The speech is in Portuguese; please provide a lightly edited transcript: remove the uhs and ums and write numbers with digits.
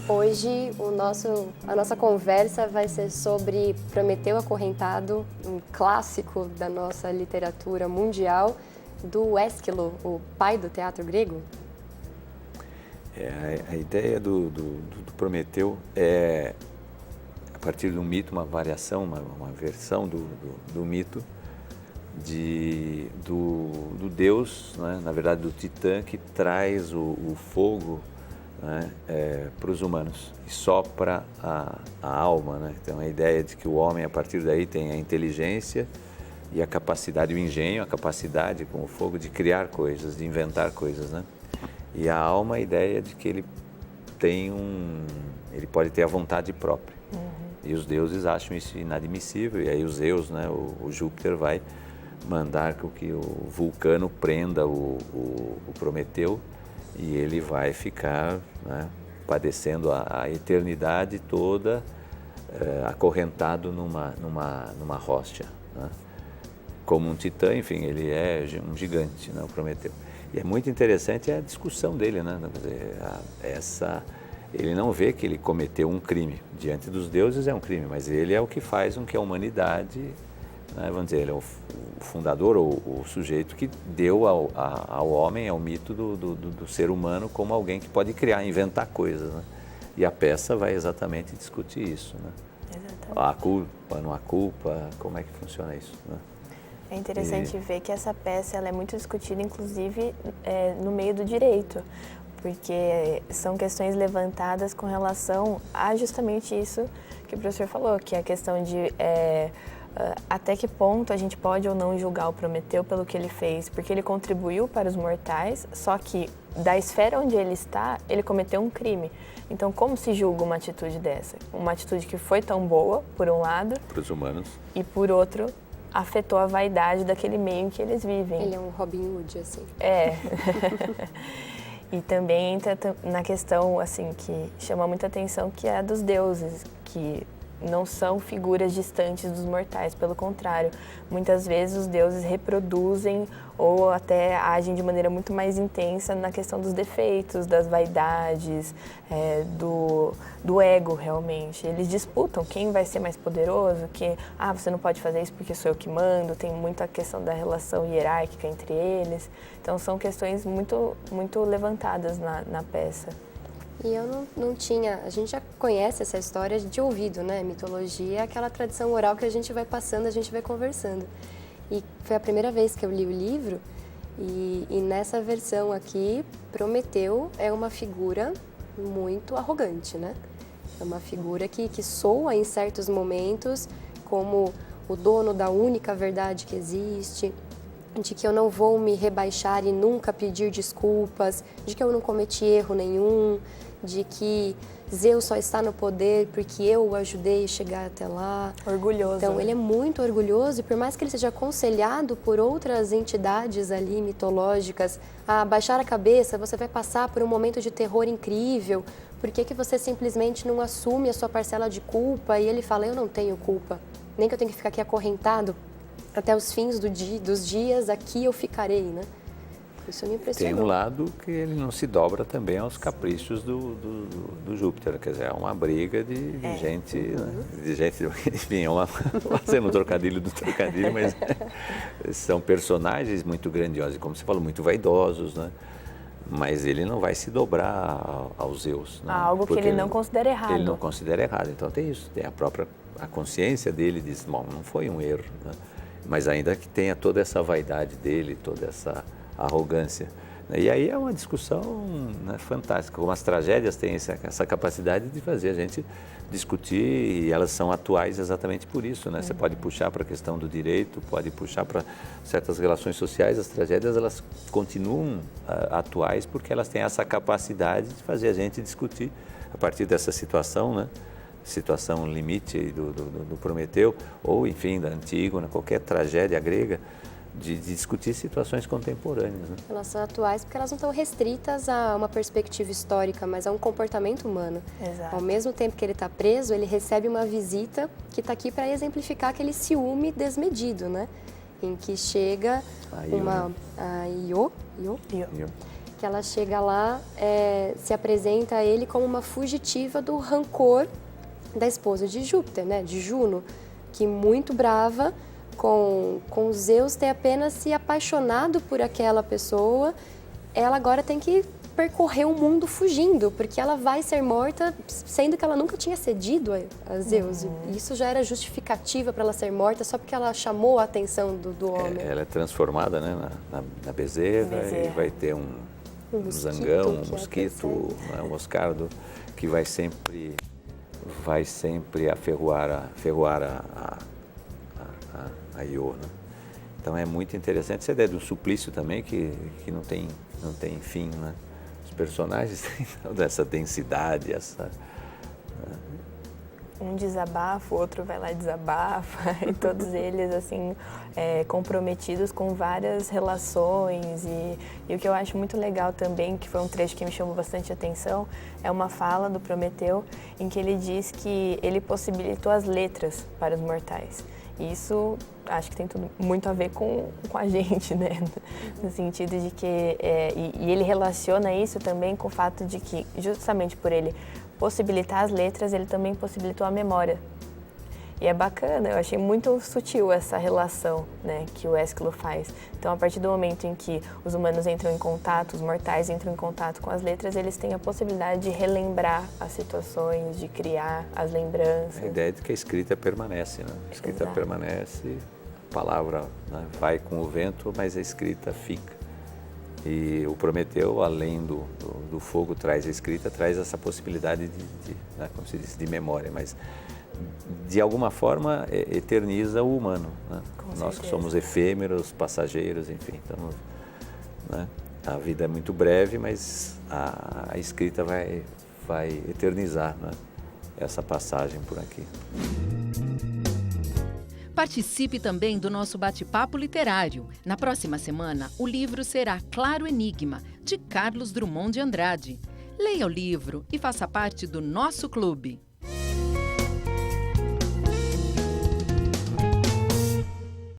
Hoje a nossa conversa vai ser sobre Prometeu Acorrentado, um clássico da nossa literatura mundial, do Ésquilo, o pai do teatro grego. A ideia do Prometeu é, a partir de um mito, uma variação, uma versão do mito do deus, né? Na verdade do Titã, que traz o fogo, né, para os humanos e sopra a alma, né? Então a ideia de que o homem a partir daí tem a inteligência e a capacidade, o engenho, a capacidade com o fogo de criar coisas, de inventar coisas, né? E a alma, a ideia de que ele pode ter a vontade própria. E os deuses acham isso inadmissível, e aí os Zeus, né, o Júpiter vai mandar que o Vulcano prenda o Prometeu, e ele vai ficar, né, padecendo a eternidade toda, acorrentado numa rocha, né? Como um titã, enfim, ele é um gigante, né, o Prometeu. E é muito interessante a discussão dele, né? Quer dizer, ele não vê que ele cometeu um crime. Diante dos deuses é um crime, mas ele é o que faz com que a humanidade, né, vamos dizer, ele é o fundador ou o sujeito que deu ao homem, ao mito do ser humano como alguém que pode criar, inventar coisas, né? E a peça vai exatamente discutir isso, né? Exatamente. A culpa, não há culpa, como é que funciona isso, né? É interessante ver que essa peça ela é muito discutida, inclusive, no meio do direito, porque são questões levantadas com relação a justamente isso que o professor falou, que é a questão de até que ponto a gente pode ou não julgar o Prometeu pelo que ele fez, porque ele contribuiu para os mortais, só que da esfera onde ele está, ele cometeu um crime. Então, como se julga uma atitude dessa? Uma atitude que foi tão boa, por um lado, para os humanos, e por outro, afetou a vaidade daquele meio em que eles vivem. Ele é um Robin Hood, assim. É. E também entra na questão, assim, que chama muita atenção, que é a dos deuses, que não são figuras distantes dos mortais, pelo contrário. Muitas vezes os deuses reproduzem ou até agem de maneira muito mais intensa na questão dos defeitos, das vaidades, do ego, realmente. Eles disputam quem vai ser mais poderoso, que, você não pode fazer isso porque sou eu que mando, tem muita questão da relação hierárquica entre eles. Então, são questões muito, muito levantadas na peça. E eu não tinha... A gente já conhece essa história de ouvido, né? Mitologia é aquela tradição oral que a gente vai passando, a gente vai conversando. E foi a primeira vez que eu li o livro e nessa versão aqui, Prometeu é uma figura muito arrogante, né? É uma figura que soa em certos momentos como o dono da única verdade que existe, de que eu não vou me rebaixar e nunca pedir desculpas, de que eu não cometi erro nenhum, de que Zeus só está no poder porque eu o ajudei a chegar até lá. Orgulhoso. Então, ele é muito orgulhoso e por mais que ele seja aconselhado por outras entidades ali mitológicas a baixar a cabeça, você vai passar por um momento de terror incrível, por que você simplesmente não assume a sua parcela de culpa? E ele fala, eu não tenho culpa, nem que eu tenho que ficar aqui acorrentado até os fins dos dias, aqui eu ficarei, né? Isso me impressionou. Tem um lado que ele não se dobra também aos caprichos do Júpiter, quer dizer, é uma briga de gente, né? De gente, enfim, fazendo um trocadilho do trocadilho, mas são personagens muito grandiosos, e como você falou, muito vaidosos, né? Mas ele não vai se dobrar aos Zeus. Né? Algo que ele não considera errado. Ele não considera errado, então tem isso, tem a consciência dele diz, bom, não foi um erro, né? Mas ainda que tenha toda essa vaidade dele, toda essa arrogância. E aí é uma discussão, né, fantástica, como as tragédias têm essa capacidade de fazer a gente discutir, e elas são atuais exatamente por isso, né? Você pode puxar para a questão do direito, pode puxar para certas relações sociais, as tragédias elas continuam atuais porque elas têm essa capacidade de fazer a gente discutir a partir dessa situação, né? Situação limite do Prometeu, ou enfim, da Antígona, qualquer tragédia grega, de discutir situações contemporâneas. Né? Elas são atuais porque elas não estão restritas a uma perspectiva histórica, mas a um comportamento humano. Exato. Ao mesmo tempo que ele está preso, ele recebe uma visita que está aqui para exemplificar aquele ciúme desmedido, né? Em que chega A Io, a Io, que ela chega lá, se apresenta a ele como uma fugitiva do rancor da esposa de Júpiter, né, de Juno, que muito brava com Zeus ter apenas se apaixonado por aquela pessoa, ela agora tem que percorrer o mundo fugindo, porque ela vai ser morta, sendo que ela nunca tinha cedido a Zeus. Isso já era justificativa para ela ser morta, só porque ela chamou a atenção do homem. Ela é transformada, né, na bezerra, e vai ter um zangão, um mosquito, um moscardo, que vai sempre aferroar a Io, né? Então é muito interessante essa ideia do suplício também, que não tem fim, né? Os personagens têm toda essa densidade, Um desabafa, o outro vai lá e desabafa, e todos eles, assim, comprometidos com várias relações. E o que eu acho muito legal também, que foi um trecho que me chamou bastante atenção, é uma fala do Prometeu, em que ele diz que ele possibilitou as letras para os mortais. E isso acho que tem tudo muito a ver com a gente, né? No sentido de que... e ele relaciona isso também com o fato de que, justamente por ele possibilitar as letras, ele também possibilitou a memória. E é bacana, eu achei muito sutil essa relação, né, que o Ésquilo faz. Então, a partir do momento em que os humanos entram em contato, os mortais entram em contato com as letras, eles têm a possibilidade de relembrar as situações, de criar as lembranças. A ideia de que a escrita permanece, né? A escrita permanece, a palavra, né, vai com o vento, mas a escrita fica. E o Prometeu, além do fogo, traz a escrita, traz essa possibilidade né, como se diz, de memória, mas de alguma forma eterniza o humano, né? Nós que somos efêmeros, passageiros, enfim, então, né, a vida é muito breve, mas a escrita vai eternizar, né, essa passagem por aqui. Participe também do nosso bate-papo literário. Na próxima semana, o livro será Claro Enigma, de Carlos Drummond de Andrade. Leia o livro e faça parte do nosso clube.